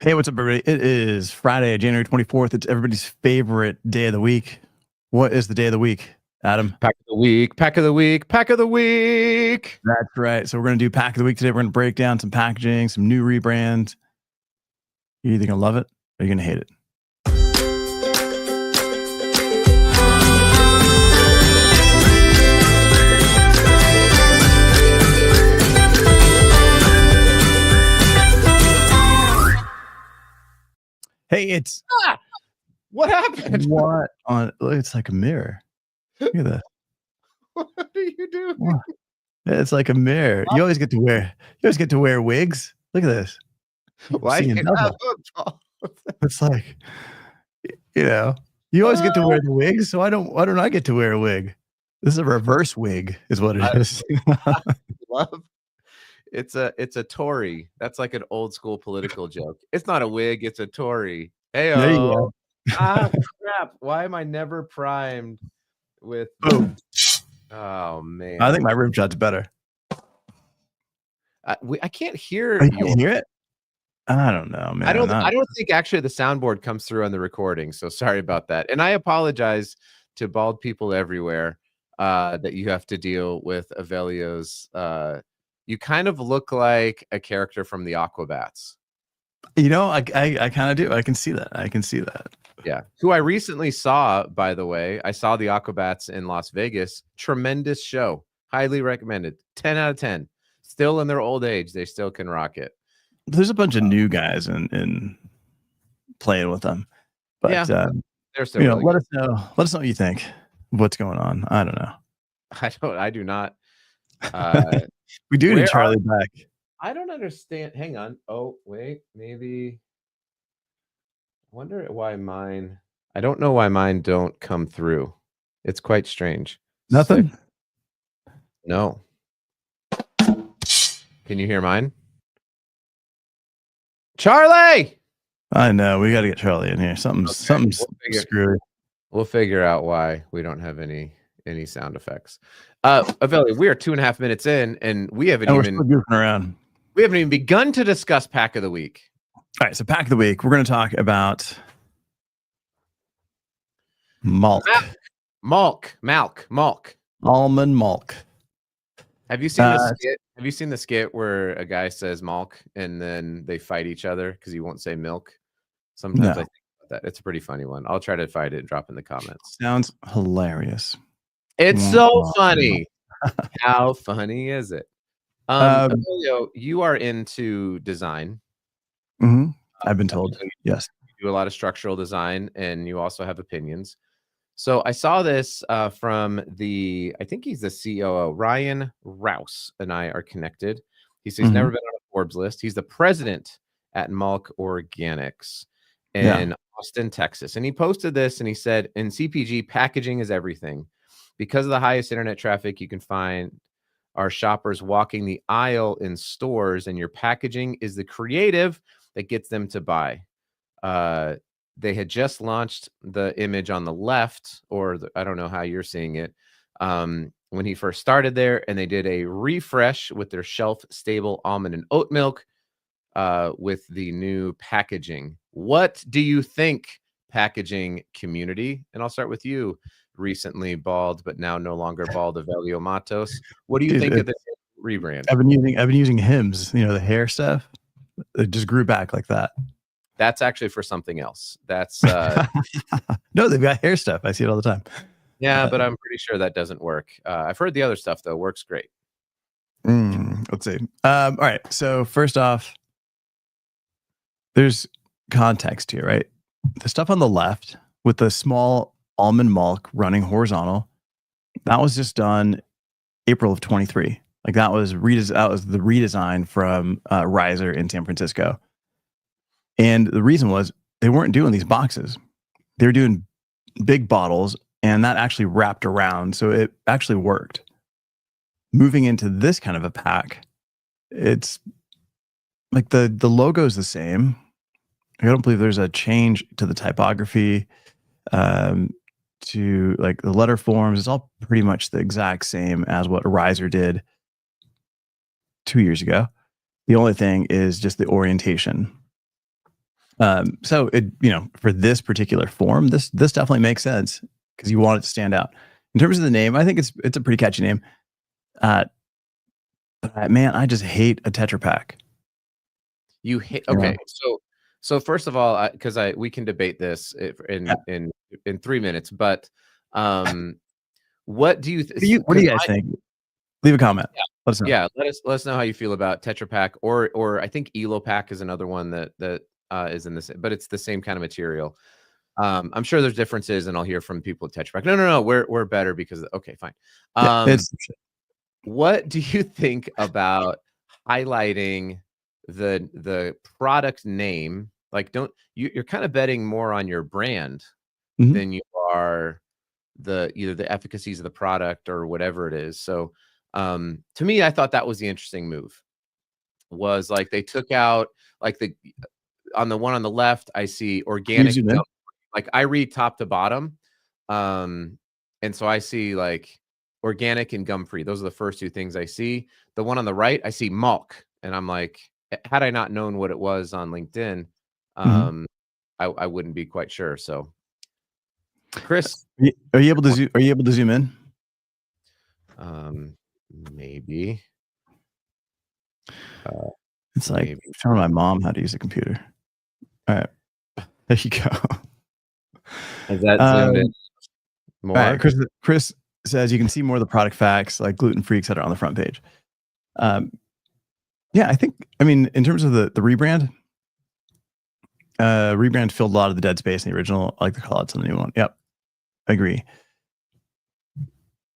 Hey, what's up, everybody? It is Friday, January 24th. It's everybody's favorite day of the week. What is the day of the week, Adam? Pack of the week, pack of the week, pack of the week. That's right. So we're going to do pack of the week today. We're going to break down some packaging, some new rebrand. You're either going to love it or you're going to hate it. Hey, it's what happened? What on? It's like a mirror. Look at that. What are you doing? What? It's like a mirror. You always get to wear wigs. Look at this. Why? It's like, you always get to wear the wigs. So why don't I get to wear a wig? This is a reverse wig, is what it is. It's a Tory. That's like an old school political joke. It's not a wig. It's a Tory. Hey, there you go. Crap! Why am I never primed with? Oh man! I think my rim shot's better. I can't hear. You can't hear it. I don't know, man. I don't think actually the soundboard comes through on the recording. So sorry about that. And I apologize to bald people everywhere that you have to deal with Evelio's. You kind of look like a character from the Aquabats. I kind of do. I can see that. Yeah. Who I recently saw, by the way. I saw the Aquabats in Las Vegas. Tremendous show. Highly recommended. 10 out of 10. Still in their old age, they still can rock it. There's a bunch of new guys in playing with them. But yeah, they're still really let us know what you think. What's going on? I don't know. I do not. We do need Charlie back. I don't understand. Hang on. Oh, wait, maybe. I wonder why mine. I don't know why mine don't come through. It's quite strange. Nothing? No. Can you hear mine? Charlie! I know. We got to get Charlie in here. Something's screwy. We'll figure out why we don't have any sound effects. Evelio, we are 2.5 minutes in, and we haven't we're still goofing around. We haven't even begun to discuss pack of the week. All right, so pack of the week, we're going to talk about Malk. Almond Malk. Have you seen the skit? Have you seen the skit where a guy says Malk and then they fight each other because he won't say milk? Sometimes I think about that. It's a pretty funny one. I'll try to find it and drop in the comments. Sounds hilarious. It's so funny. How funny is it? Evelio, you are into design. Mm-hmm. I've been told. Yes. You do a lot of structural design, and you also have opinions. So I saw this from I think he's the COO, Ryan Rouse, and I are connected. He says he's never been on a Forbes list. He's the president at Malk Organics in Austin, Texas. And he posted this, and he said, in CPG, packaging is everything. Because of the highest internet traffic, you can find our shoppers walking the aisle in stores, and your packaging is the creative that gets them to buy. They had just launched the image on the left, or I don't know how you're seeing it, when he first started there, and they did a refresh with their shelf-stable almond and oat milk with the new packaging. What do you think, packaging community? And I'll start with you, recently bald, but now no longer bald, Evelio Mattos. What do you think of this rebrand? I've been using Hims, the hair stuff. It just grew back like that. That's actually for something else. That's no, they've got hair stuff. I see it all the time. Yeah, but I'm pretty sure that doesn't work. I've heard the other stuff though works great. Let's see. All right. So first off, there's context here, right? The stuff on the left with the small almond Malk running horizontal, that was just done April of 23. Like that was the redesign from Riser in San Francisco. And the reason was they weren't doing these boxes. They were doing big bottles, and that actually wrapped around. So it actually worked. Moving into this kind of a pack, it's like the logo is the same. I don't believe there's a change to the typography, to like the letter forms. It's all pretty much the exact same as what Riser did 2 years ago. The only thing is just the orientation. So it, for this particular form, this definitely makes sense because you want it to stand out. In terms of the name, I think it's a pretty catchy name. But man, I just hate a Tetra Pak. You hate? Okay, so first of all, because we can debate this in 3 minutes, but what do you? What do you guys think? Leave a comment. Yeah. Let us know. Yeah, let us know how you feel about Tetra Pak, or I think Elo Pak is another one that is in this, but it's the same kind of material. I'm sure there's differences, and I'll hear from people at Tetra Pak. No, we're better because okay, fine. What do you think about highlighting the product name? Like, you're kind of betting more on your brand than you are either the efficacies of the product or whatever it is. So to me, I thought that was the interesting move. Was like they took out like on the one on the left, I see organic gum. Like I read top to bottom. And so I see like organic and gum free. Those are the first two things I see. The one on the right, I see Malk. And I'm like, had I not known what it was on LinkedIn, I wouldn't be quite sure. So Chris, are you able to zoom in? Maybe. It's like telling my mom how to use a computer. All right, there you go. Is that zoomed in more? All right, Chris says you can see more of the product facts like gluten-free, etc. on the front page. Yeah, I mean, in terms of the rebrand, rebrand filled a lot of the dead space in the original. I like the call outs on the new one. Yep, I agree.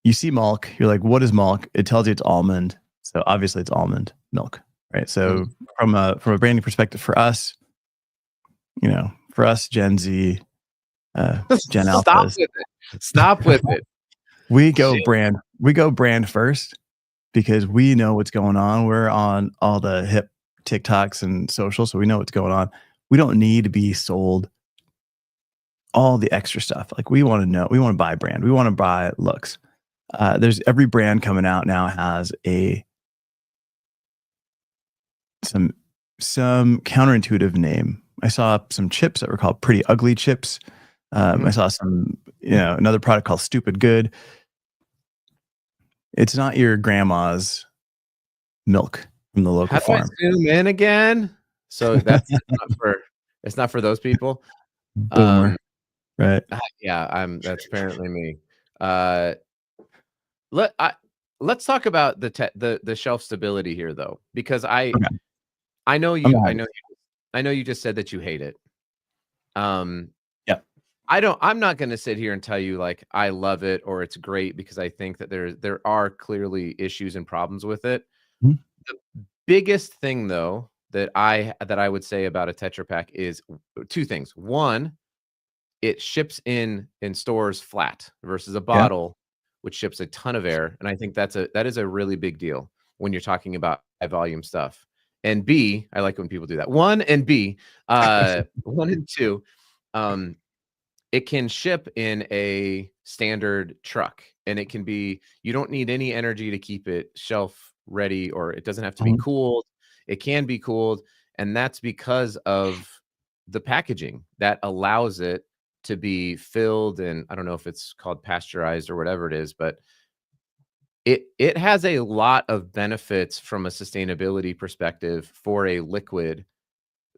You see Malk, you're like, what is Malk? It tells you it's almond. So obviously it's almond milk, right? So from a branding perspective for us, Gen Z, Gen Alpha. Stop with it. We go brand first because we know what's going on. We're on all the hip TikToks and social, so we know what's going on. We don't need to be sold all the extra stuff. Like we want to know, we want to buy brand. We want to buy looks. There's every brand coming out now has some counterintuitive name. I saw some chips that were called Pretty Ugly Chips. I saw some, another product called Stupid Good. It's not your grandma's milk from the local farm. How do I zoom in again? So that's it's not for those people. Boomer, right? Yeah, that's apparently me. Let's talk about the shelf stability here, though, because I know you just said that you hate it. Yeah. I'm not going to sit here and tell you like I love it or it's great because I think that there are clearly issues and problems with it. The biggest thing though that I would say about a Tetra Pak is two things. One, it ships in stores flat versus a bottle which ships a ton of air, and I think that is a really big deal when you're talking about high volume stuff. And B, I like when people do that. One and two, it can ship in a standard truck, and it can be, you don't need any energy to keep it shelf ready, or it doesn't have to be cooled. It can be cooled, and that's because of the packaging that allows it to be filled, and I don't know if it's called pasteurized or whatever it is, but it has a lot of benefits from a sustainability perspective for a liquid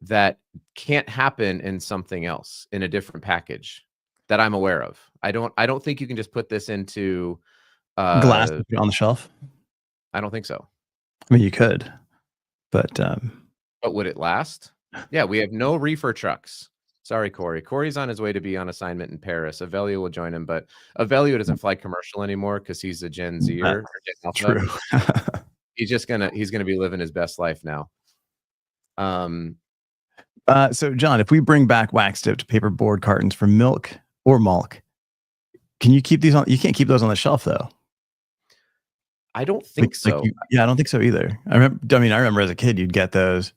that can't happen in something else in a different package that I'm aware of. I don't think you can just put this into glass on the shelf. I don't think so. I mean, you could, but would it last? Yeah, we have no reefer trucks. Sorry, Cory. Cory's on his way to be on assignment in Paris. Evelio will join him, but Evelio doesn't fly commercial anymore because he's a Gen Zer. True. He's gonna be living his best life now. So John, if we bring back wax dipped paperboard cartons for milk or Malk, can you keep these on? You can't keep those on the shelf though. I don't think so. I don't think so either. I remember as a kid, you'd get those,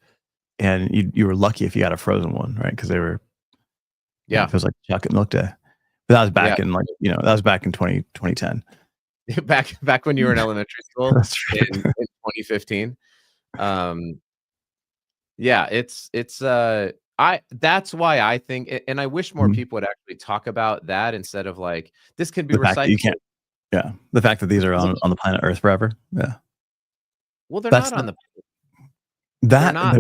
and you were lucky if you got a frozen one, right? Because they were, it was like chocolate milk day. But that was back in that was back in 2010. back when you were in elementary school. That's true. in 2015. Yeah, it's That's why I think, and I wish more Mhm. people would actually talk about that instead of like, this can be The fact that you recycled. can't, yeah, the fact that these are Because on the planet Earth forever. Yeah, well, they're that's not the on the. They're that not.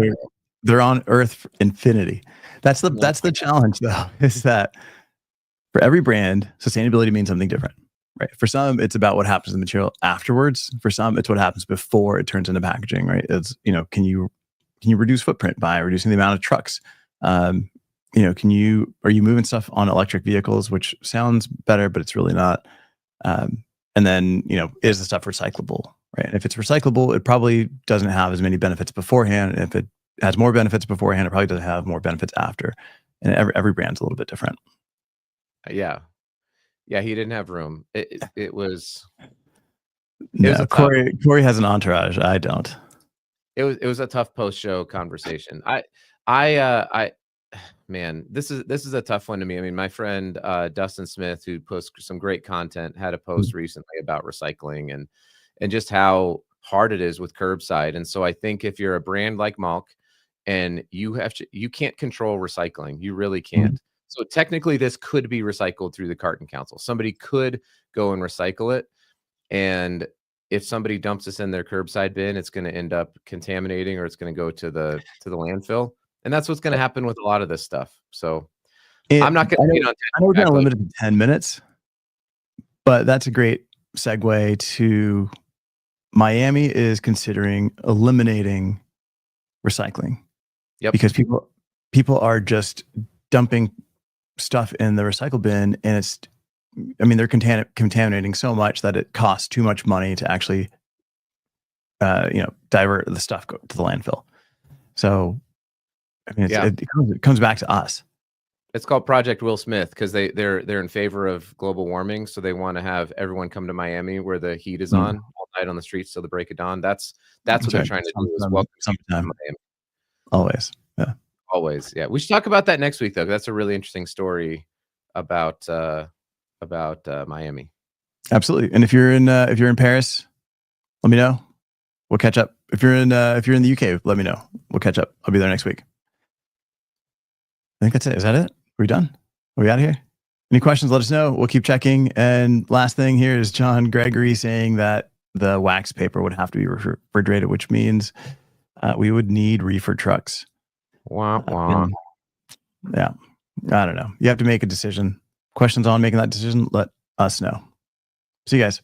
they're on Earth for infinity. No. That's the challenge, though, is that for every brand, sustainability means something different, right? For some, it's about what happens to the material afterwards. For some, it's what happens before it turns into packaging, right? It's, can you reduce footprint by reducing the amount of trucks? Um, are you moving stuff on electric vehicles, which sounds better, but it's really not. And then, is the stuff recyclable, right? And if it's recyclable, it probably doesn't have as many benefits beforehand. And if it has more benefits beforehand, it probably doesn't have more benefits after. And every brand's a little bit different. Yeah. Yeah, he didn't have room. It was No, a tough. Cory has an entourage. I don't. It was a tough post-show conversation. I man, this is a tough one to me. I mean, my friend Dustin Smith, who posts some great content, had a post recently about recycling and just how hard it is with curbside. And so I think if you're a brand like Malk and you can't control recycling, you really can't. So technically this could be recycled through the Carton Council. Somebody could go and recycle it. And if somebody dumps this in their curbside bin, it's going to end up contaminating or it's going to go to the landfill. And that's what's going to happen with a lot of this stuff. So I'm not going to, I know we're kind of limited to 10 minutes, but that's a great segue to Miami is considering eliminating recycling. Yep. Because people are just dumping stuff in the recycle bin, and they're contaminating so much that it costs too much money to actually, divert the stuff to the landfill. So, it comes back to us. It's called Project Will Smith because they're in favor of global warming, so they want to have everyone come to Miami where the heat is on all night on the streets till the break of dawn. That's what they're trying to do. Is welcome sometime. Miami. Always, yeah. Always, yeah. We should talk about that next week, though. That's a really interesting story about Miami. Absolutely. And if you're in Paris, let me know. We'll catch up. If you're in the UK, let me know. We'll catch up. I'll be there next week. I think that's it. Is that it? Are we done? Are we out of here? Any questions? Let us know. We'll keep checking. And last thing here is John Gregory saying that the wax paper would have to be refrigerated, which means we would need reefer trucks. Wah, wah. Yeah. I don't know. You have to make a decision. Questions on making that decision? Let us know. See you guys.